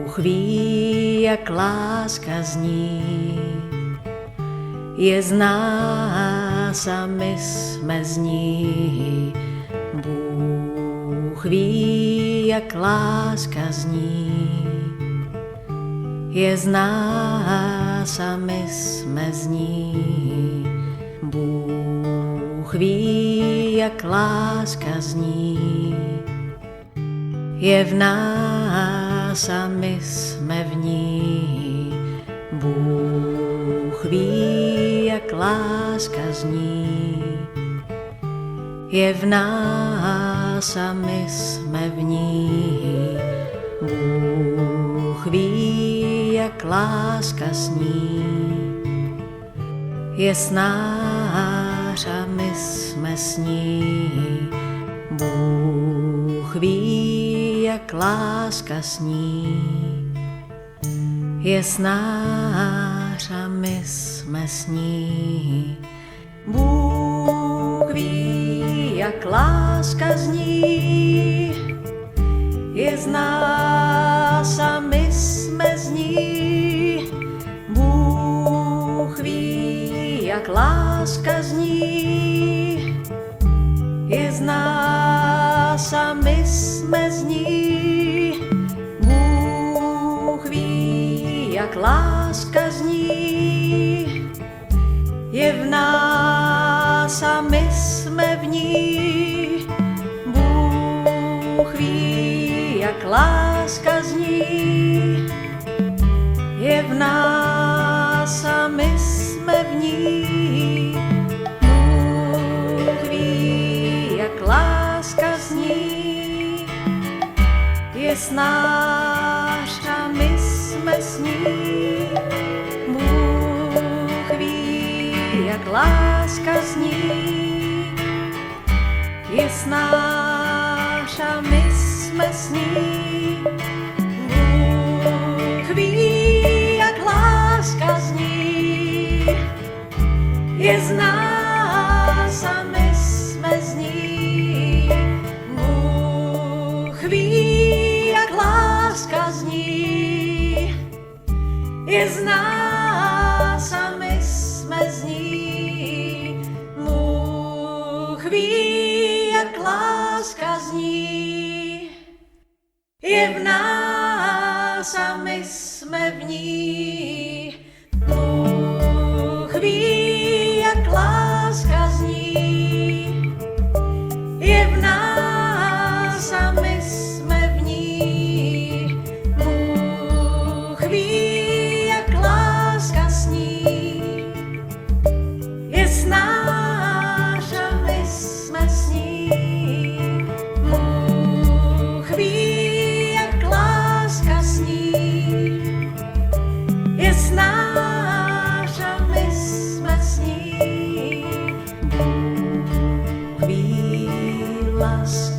Bůh ví, jak láska zní, je z nás a my jsme z ní. Bůh ví, jak láska zní, je z nás a my jsme z ní. Bůh ví, jak láska zní, je v nás a my jsme v ní. Bůh ví, jak láska zní, je v nás a my jsme v ní. Bůh ví, jak láska sní, je s náš a my jsme s ní. Bůh ví, jak láska sní, je s náš a my jsme s ní. Bůh ví, jak láska zní, je z nás a my jsme z ní. Bůh ví, jak láska zní, je z nás a my jsme z ní. Bůh ví, jak láska zní, je v nás a my jsme v ní. Bůh ví, jak láska zní, je v nás a my jsme v ní. Bůh ví, jak láska zní, je s náš a my jsme s ní. Bůh ví, jak láska zní, je s náš a my jsme s ní. Bůh ví, jak láska zní, je z nás a my jsme z ní. Bůh ví, jak láska zní, je z nás a my jsme z ní. Bůh ví, jak láska zní, je v nás a my jsme v ní. Bůh ví, jak láska zní, je v nás a my jsme v ní. Bůh ví, jak láska sní, je s náš a my jsme s ní. Bůh ví, jak láska sní, je s náš a my jsme s ní. Bůh ví, láska